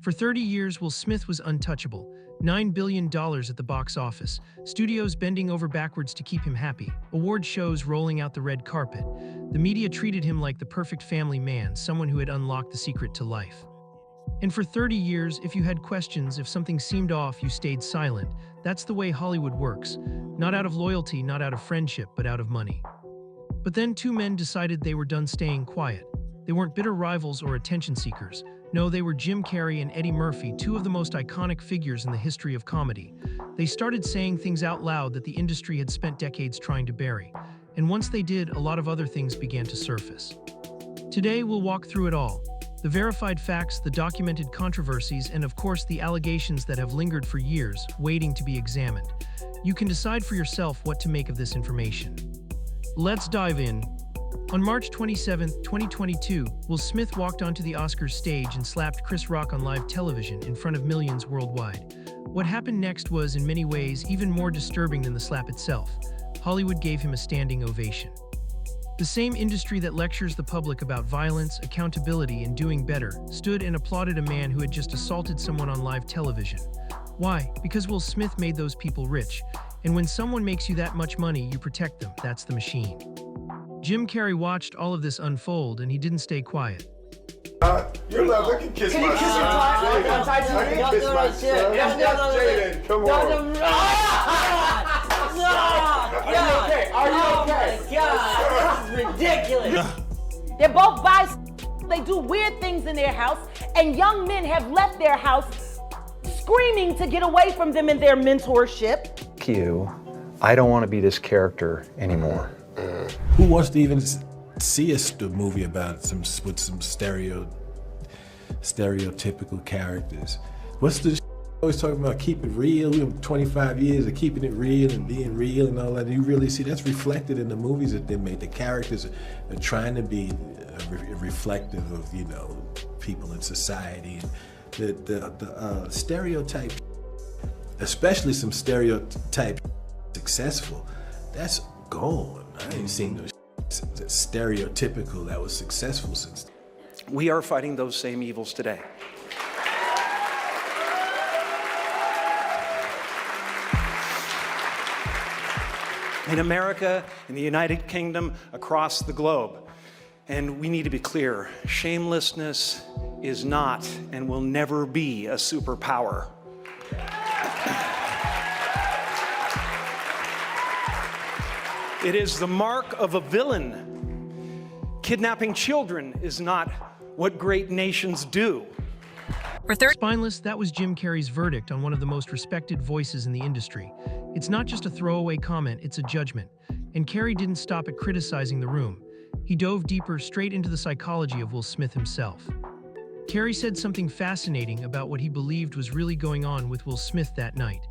For 30 years, Will Smith was untouchable. $9 billion at the box office, studios bending over backwards to keep him happy, award shows rolling out the red carpet. The media treated him like the perfect family man, someone who had unlocked the secret to life. And for 30 years, if you had questions, if something seemed off, you stayed silent. That's the way Hollywood works. Not out of loyalty, not out of friendship, but out of money. But then two men decided they were done staying quiet. They weren't bitter rivals or attention seekers. No, they were Jim Carrey and Eddie Murphy, two of the most iconic figures in the history of comedy. They started saying things out loud that the industry had spent decades trying to bury. And once they did, a lot of other things began to surface. Today, we'll walk through it all. The verified facts, the documented controversies, and of course the allegations that have lingered for years, waiting to be examined. You can decide for yourself what to make of this information. Let's dive in. On March 27, 2022, Will Smith walked onto the Oscars stage and slapped Chris Rock on live television in front of millions worldwide. What happened next was, in many ways, even more disturbing than the slap itself. Hollywood gave him a standing ovation. The same industry that lectures the public about violence, accountability, and doing better stood and applauded a man who had just assaulted someone on live television. Why? Because Will Smith made those people rich. And when someone makes you that much money, you protect them. That's the machine. Jim Carrey watched all of this unfold, and he didn't stay quiet. You're allowed. I can kiss my son. I can kiss my son. Jaden, come on. Are you okay? Oh my God, this is ridiculous. They're both bisexual. They do weird things in their house, and young men have left their house screaming to get away from them in their mentorship. I don't want to be this character anymore. Who wants to even see a movie about some stereotypical characters? What's the always talking about keep it real? We have 25 years of keeping it real and being real and all that. You really see that's reflected in the movies that they made. The characters are trying to be reflective of, you know, people in society. And the stereotype, especially some stereotype successful, that's gone. I ain't seen no stereotypical that was successful since. We are fighting those same evils today. In America, in the United Kingdom, across the globe. And we need to be clear, shamelessness is not and will never be a superpower. It is the mark of a villain. Kidnapping children is not what great nations do. Spineless, that was Jim Carrey's verdict on one of the most respected voices in the industry. It's not just a throwaway comment, it's a judgment. And Carrey didn't stop at criticizing the room. He dove deeper, straight into the psychology of Will Smith himself. Carrey said something fascinating about what he believed was really going on with Will Smith that night.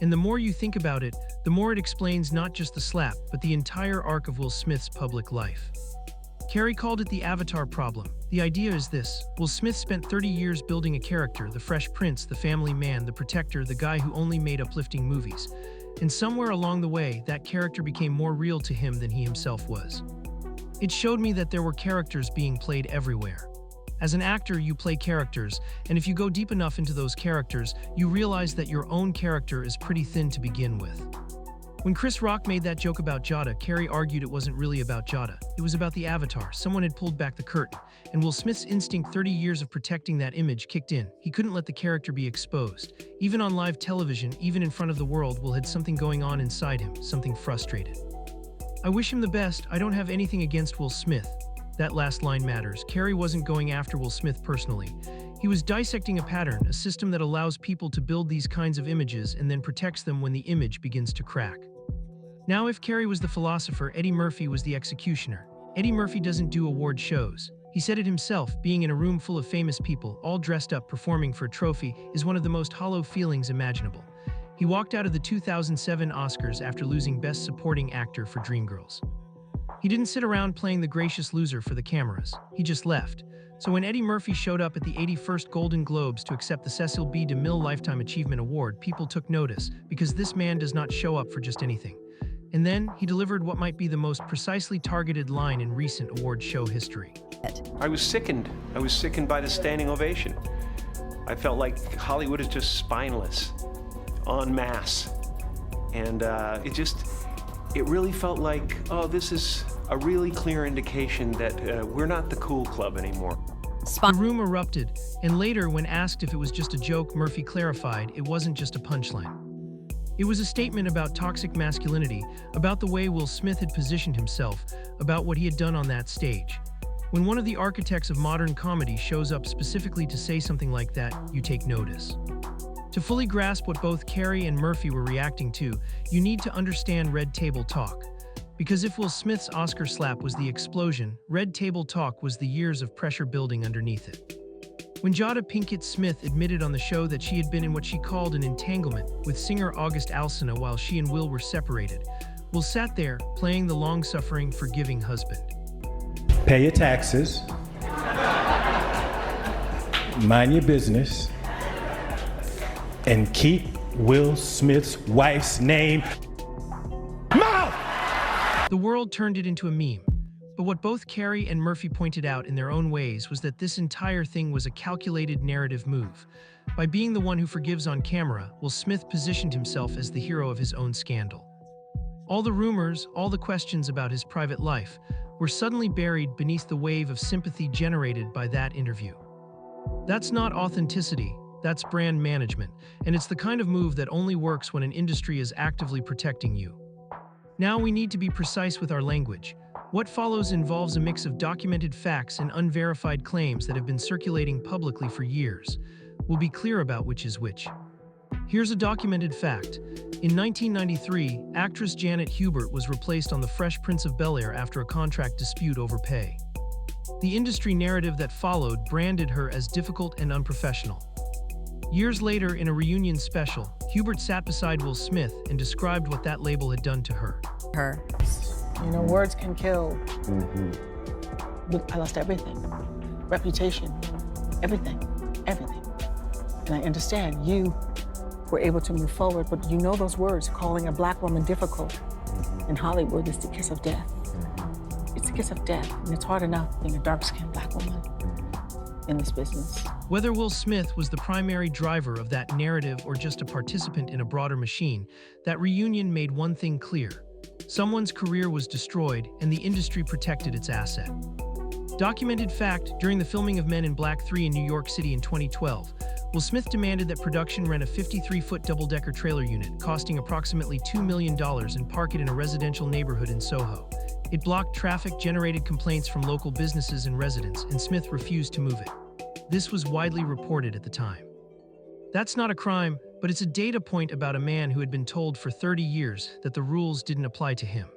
And the more you think about it, the more it explains not just the slap, but the entire arc of Will Smith's public life. Carrey called it the Avatar problem. The idea is this: Will Smith spent 30 years building a character, the Fresh Prince, the family man, the protector, the guy who only made uplifting movies. And somewhere along the way, that character became more real to him than he himself was. It showed me that there were characters being played everywhere. As an actor, you play characters, and if you go deep enough into those characters, you realize that your own character is pretty thin to begin with. When Chris Rock made that joke about Jada, Carrey argued it wasn't really about Jada. It was about the avatar. Someone had pulled back the curtain, and Will Smith's instinct, 30 years of protecting that image, kicked in. He couldn't let the character be exposed. Even on live television, even in front of the world, Will had something going on inside him, something frustrated. I wish him the best. I don't have anything against Will Smith. That last line matters. Carrey wasn't going after Will Smith personally. He was dissecting a pattern, a system that allows people to build these kinds of images and then protects them when the image begins to crack. Now, if Carrey was the philosopher, Eddie Murphy was the executioner. Eddie Murphy doesn't do award shows. He said it himself, being in a room full of famous people, all dressed up performing for a trophy, is one of the most hollow feelings imaginable. He walked out of the 2007 Oscars after losing Best Supporting Actor for Dreamgirls. He didn't sit around playing the gracious loser for the cameras. He just left. So when Eddie Murphy showed up at the 81st Golden Globes to accept the Cecil B. DeMille Lifetime Achievement Award, people took notice, because this man does not show up for just anything. And then, he delivered what might be the most precisely targeted line in recent award show history. I was sickened. I was sickened by the standing ovation. I felt like Hollywood is just spineless, en masse. And it really felt like, oh, this is a really clear indication that we're not the cool club anymore. The room erupted, and later, when asked if it was just a joke, Murphy clarified it wasn't just a punchline. It was a statement about toxic masculinity, about the way Will Smith had positioned himself, about what he had done on that stage. When one of the architects of modern comedy shows up specifically to say something like that, you take notice. To fully grasp what both Carrey and Murphy were reacting to, you need to understand red table talk. Because if Will Smith's Oscar slap was the explosion, red table talk was the years of pressure building underneath it. When Jada Pinkett Smith admitted on the show that she had been in what she called an entanglement with singer August Alsina while she and Will were separated, Will sat there, playing the long-suffering, forgiving husband. Pay your taxes. Mind your business. And keep Will Smith's wife's name mouth! The world turned it into a meme. But what both Carrey and Murphy pointed out in their own ways was that this entire thing was a calculated narrative move. By being the one who forgives on camera, Will Smith positioned himself as the hero of his own scandal. All the rumors, all the questions about his private life, were suddenly buried beneath the wave of sympathy generated by that interview. That's not authenticity, that's brand management, and it's the kind of move that only works when an industry is actively protecting you. Now we need to be precise with our language. What follows involves a mix of documented facts and unverified claims that have been circulating publicly for years. We'll be clear about which is which. Here's a documented fact. In 1993, actress Janet Hubert was replaced on The Fresh Prince of Bel-Air after a contract dispute over pay. The industry narrative that followed branded her as difficult and unprofessional. Years later, in a reunion special, Hubert sat beside Will Smith and described what that label had done to her. You know, words can kill. I lost everything. Reputation, everything. And I understand you were able to move forward, but you know those words, calling a black woman difficult in Hollywood is the kiss of death. It's the kiss of death, and it's hard enough being a dark-skinned black woman in this business. Whether Will Smith was the primary driver of that narrative or just a participant in a broader machine, that reunion made one thing clear. Someone's career was destroyed, and the industry protected its asset. Documented fact, during the filming of Men in Black 3 in New York City in 2012, Will Smith demanded that production rent a 53-foot double-decker trailer unit costing approximately $2 million and park it in a residential neighborhood in Soho. It blocked traffic, generated complaints from local businesses and residents, and Smith refused to move it. This was widely reported at the time. That's not a crime, but it's a data point about a man who had been told for 30 years that the rules didn't apply to him.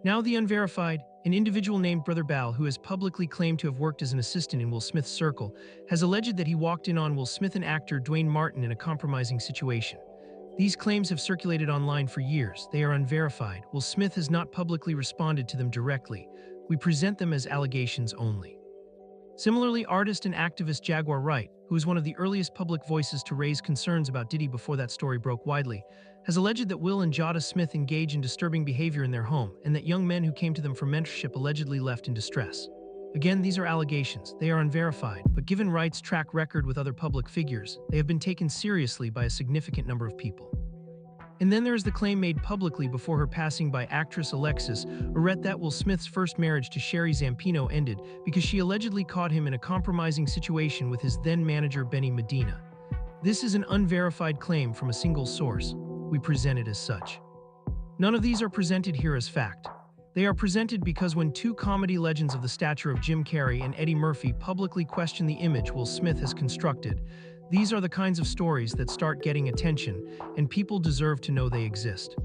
Now the unverified, an individual named Brother Bal, who has publicly claimed to have worked as an assistant in Will Smith's circle, has alleged that he walked in on Will Smith and actor Dwayne Martin in a compromising situation. These claims have circulated online for years. They are unverified. Will Smith has not publicly responded to them directly. We present them as allegations only. Similarly, artist and activist Jaguar Wright, who was one of the earliest public voices to raise concerns about Diddy before that story broke widely, has alleged that Will and Jada Smith engage in disturbing behavior in their home and that young men who came to them for mentorship allegedly left in distress. Again, these are allegations. They are unverified, but given Wright's track record with other public figures, they have been taken seriously by a significant number of people. And then there is the claim made publicly before her passing by actress Alexis Arrett that Will Smith's first marriage to Sherry Zampino ended because she allegedly caught him in a compromising situation with his then-manager Benny Medina. This is an unverified claim from a single source. We present it as such. None of these are presented here as fact. They are presented because when two comedy legends of the stature of Jim Carrey and Eddie Murphy publicly question the image Will Smith has constructed, these are the kinds of stories that start getting attention, and people deserve to know they exist.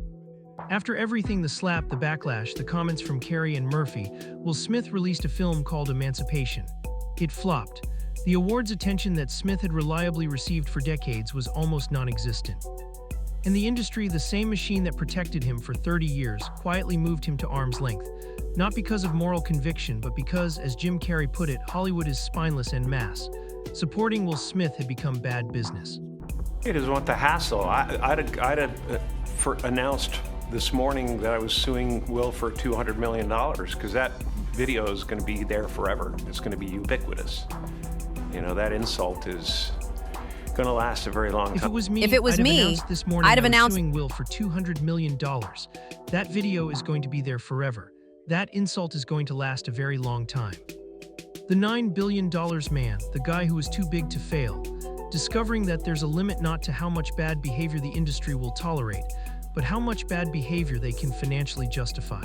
After everything, the slap, the backlash, the comments from Carrey and Murphy, Will Smith released a film called Emancipation. It flopped. The awards attention that Smith had reliably received for decades was almost non-existent. In the industry, the same machine that protected him for 30 years quietly moved him to arm's length, not because of moral conviction, but because, as Jim Carrey put it, Hollywood is spineless en masse. Supporting Will Smith had become bad business. He doesn't want the hassle. I'd have announced this morning that I was suing Will for $200 million because that video is going to be there forever. It's going to be ubiquitous. You know, that insult is going to last a very long time. If it was me, If it was I'd have me, announced this morning I'd have I was announced- suing Will for $200 million. That video is going to be there forever. That insult is going to last a very long time. The $9 billion man, the guy who was too big to fail, discovering that there's a limit not to how much bad behavior the industry will tolerate, but how much bad behavior they can financially justify.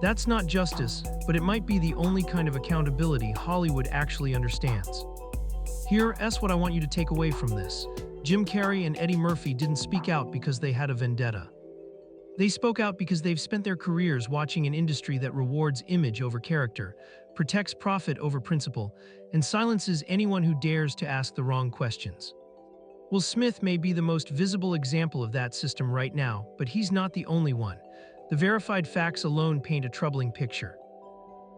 That's not justice, but it might be the only kind of accountability Hollywood actually understands. Here's what I want you to take away from this. Jim Carrey and Eddie Murphy didn't speak out because they had a vendetta. They spoke out because they've spent their careers watching an industry that rewards image over character, protects profit over principle, and silences anyone who dares to ask the wrong questions. Will Smith may be the most visible example of that system right now, but he's not the only one. The verified facts alone paint a troubling picture.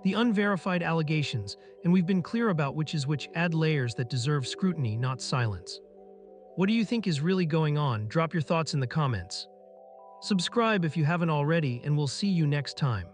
The unverified allegations, and we've been clear about which is which, add layers that deserve scrutiny, not silence. What do you think is really going on? Drop your thoughts in the comments. Subscribe if you haven't already, and we'll see you next time.